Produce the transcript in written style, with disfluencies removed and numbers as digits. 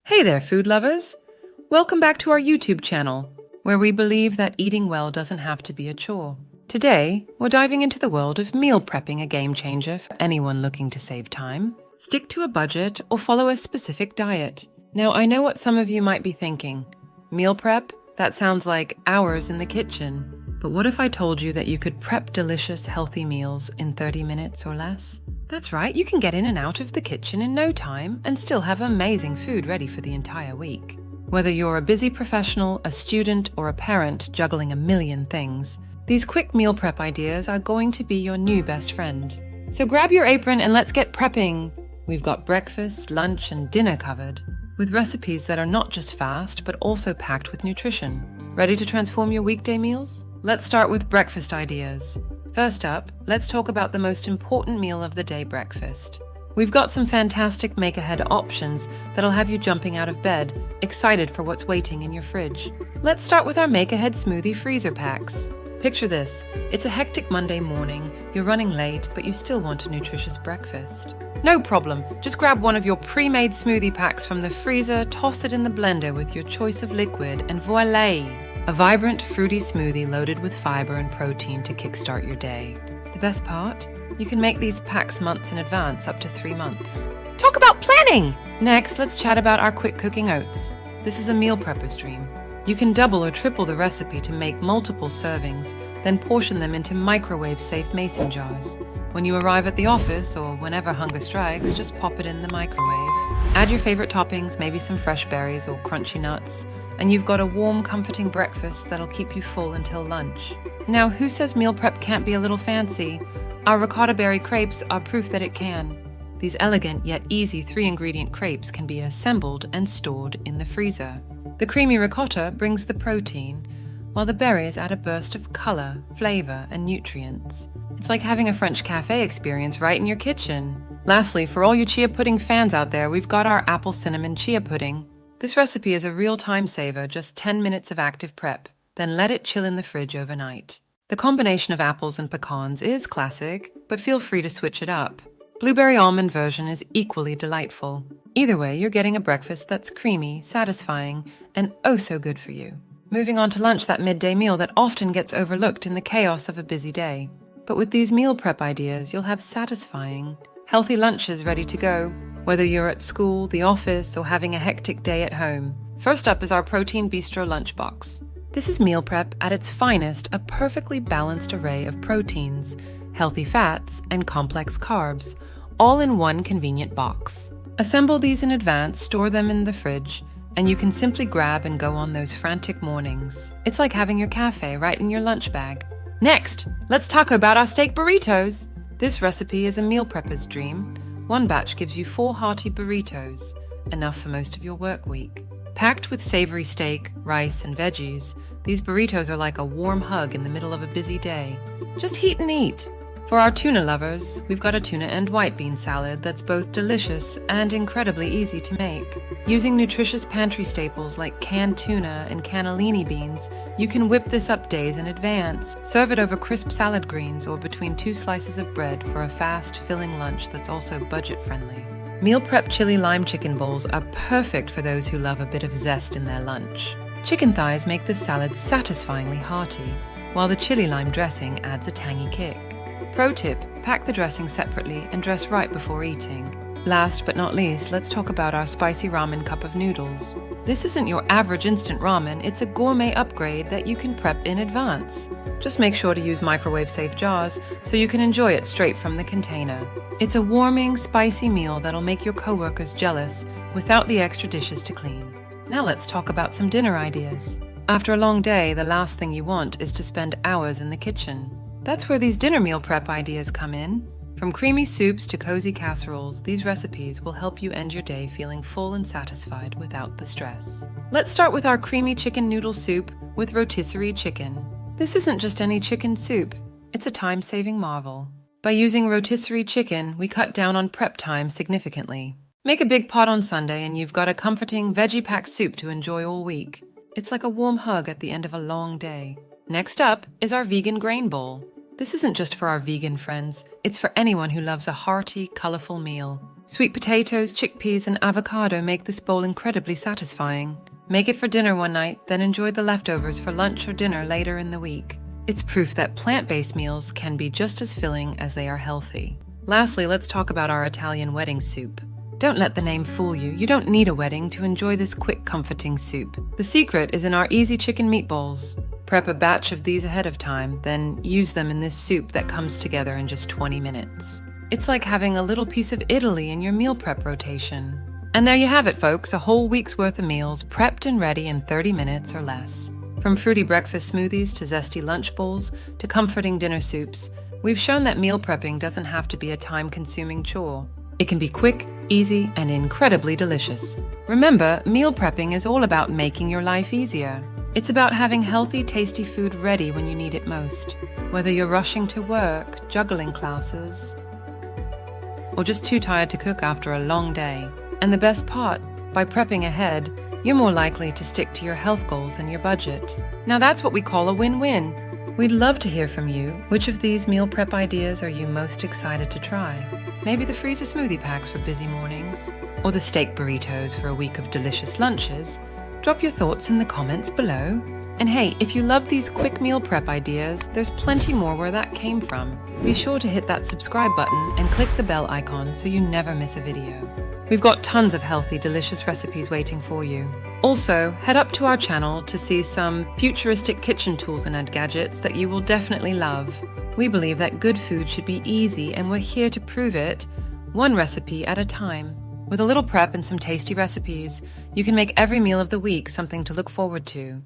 Hey there, food lovers! Welcome back to our YouTube channel, where we believe that eating well doesn't have to be a chore. Today, we're diving into the world of meal prepping, a game changer for anyone looking to save time, stick to a budget, or follow a specific diet. Now, I know what some of you might be thinking. Meal prep? That sounds like hours in the kitchen. But what if I told you that you could prep delicious, healthy meals in 30 minutes or less? That's right, you can get in and out of the kitchen in no time and still have amazing food ready for the entire week. Whether you're a busy professional, a student, or a parent juggling a million things, these quick meal prep ideas are going to be your new best friend. So grab your apron and let's get prepping! We've got breakfast, lunch, and dinner covered, with recipes that are not just fast, but also packed with nutrition. Ready to transform your weekday meals? Let's start with breakfast ideas. First up, let's talk about the most important meal of the day, breakfast. We've got some fantastic make-ahead options that'll have you jumping out of bed, excited for what's waiting in your fridge. Let's start with our make-ahead smoothie freezer packs. Picture this, it's a hectic Monday morning, you're running late, but you still want a nutritious breakfast. No problem, just grab one of your pre-made smoothie packs from the freezer, toss it in the blender with your choice of liquid, and voila! A vibrant, fruity smoothie loaded with fiber and protein to kickstart your day. The best part? You can make these packs months in advance, up to 3 months. Talk about planning! Next, let's chat about our quick cooking oats. This is a meal prepper's dream. You can double or triple the recipe to make multiple servings, then portion them into microwave-safe mason jars. When you arrive at the office, or whenever hunger strikes, just pop it in the microwave. Add your favorite toppings, maybe some fresh berries or crunchy nuts, and you've got a warm, comforting breakfast that'll keep you full until lunch. Now, who says meal prep can't be a little fancy? Our Ricotta-Berry crepes are proof that it can. These elegant yet easy 3-ingredient crepes can be assembled and stored in the freezer. The creamy ricotta brings the protein, while the berries add a burst of color, flavor, and nutrients. It's like having a French cafe experience right in your kitchen. Lastly, for all you chia pudding fans out there, we've got our apple cinnamon chia pudding. This recipe is a real time saver, just 10 minutes of active prep, then let it chill in the fridge overnight. The combination of apples and pecans is classic, but feel free to switch it up. Blueberry almond version is equally delightful. Either way, you're getting a breakfast that's creamy, satisfying, and oh so good for you. Moving on to lunch, that midday meal that often gets overlooked in the chaos of a busy day. But with these meal prep ideas, you'll have satisfying, healthy lunches ready to go, whether you're at school, the office, or having a hectic day at home. First up is our Protein Bistro Lunch Box. This is meal prep at its finest, a perfectly balanced array of proteins, healthy fats, and complex carbs, all in one convenient box. Assemble these in advance, store them in the fridge, and you can simply grab and go on those frantic mornings. It's like having your cafe right in your lunch bag. Next, let's talk about our Steak Burritos. This recipe is a meal prepper's dream. One batch gives you 4 hearty burritos, enough for most of your work week. Packed with savory steak, rice, and veggies, these burritos are like a warm hug in the middle of a busy day. Just heat and eat. For our tuna lovers, we've got a tuna and white bean salad that's both delicious and incredibly easy to make. Using nutritious pantry staples like canned tuna and cannellini beans, you can whip this up days in advance. Serve it over crisp salad greens or between 2 slices of bread for a fast, filling lunch that's also budget-friendly. Meal prep chili lime chicken bowls are perfect for those who love a bit of zest in their lunch. Chicken thighs make the salad satisfyingly hearty, while the chili lime dressing adds a tangy kick. Pro tip, pack the dressing separately and dress right before eating. Last but not least, let's talk about our Spicy Ramen Cup of noodles. This isn't your average instant ramen, it's a gourmet upgrade that you can prep in advance. Just make sure to use microwave-safe jars so you can enjoy it straight from the container. It's a warming, spicy meal that'll make your coworkers jealous without the extra dishes to clean. Now let's talk about some dinner ideas. After a long day, the last thing you want is to spend hours in the kitchen. That's where these dinner meal prep ideas come in. From creamy soups to cozy casseroles, these recipes will help you end your day feeling full and satisfied without the stress. Let's start with our Creamy Chicken Noodle Soup with rotisserie chicken. This isn't just any chicken soup, it's a time-saving marvel. By using rotisserie chicken, we cut down on prep time significantly. Make a big pot on Sunday and you've got a comforting, veggie-packed soup to enjoy all week. It's like a warm hug at the end of a long day. Next up is our vegan grain bowl. This isn't just for our vegan friends, it's for anyone who loves a hearty, colorful meal. Sweet potatoes, chickpeas, and avocado make this bowl incredibly satisfying. Make it for dinner one night, then enjoy the leftovers for lunch or dinner later in the week. It's proof that plant-based meals can be just as filling as they are healthy. Lastly, let's talk about our Italian wedding soup. Don't let the name fool you. You don't need a wedding to enjoy this quick, comforting soup. The secret is in our easy chicken meatballs. Prep a batch of these ahead of time, then use them in this soup that comes together in just 20 minutes. It's like having a little piece of Italy in your meal prep rotation. And there you have it, folks, a whole week's worth of meals prepped and ready in 30 minutes or less. From fruity breakfast smoothies to zesty lunch bowls to comforting dinner soups, we've shown that meal prepping doesn't have to be a time-consuming chore. It can be quick, easy, and incredibly delicious. Remember, meal prepping is all about making your life easier. It's about having healthy, tasty food ready when you need it most. Whether you're rushing to work, juggling classes, or just too tired to cook after a long day. And the best part, by prepping ahead, you're more likely to stick to your health goals and your budget. Now that's what we call a win-win. We'd love to hear from you. Which of these meal prep ideas are you most excited to try? Maybe the freezer smoothie packs for busy mornings, or the steak burritos for a week of delicious lunches. Drop your thoughts in the comments below. And hey, if you love these quick meal prep ideas, there's plenty more where that came from. Be sure to hit that subscribe button and click the bell icon so you never miss a video. We've got tons of healthy, delicious recipes waiting for you. Also, head up to our channel to see some futuristic kitchen tools and gadgets that you will definitely love. We believe that good food should be easy, and we're here to prove it, one recipe at a time. With a little prep and some tasty recipes, you can make every meal of the week something to look forward to.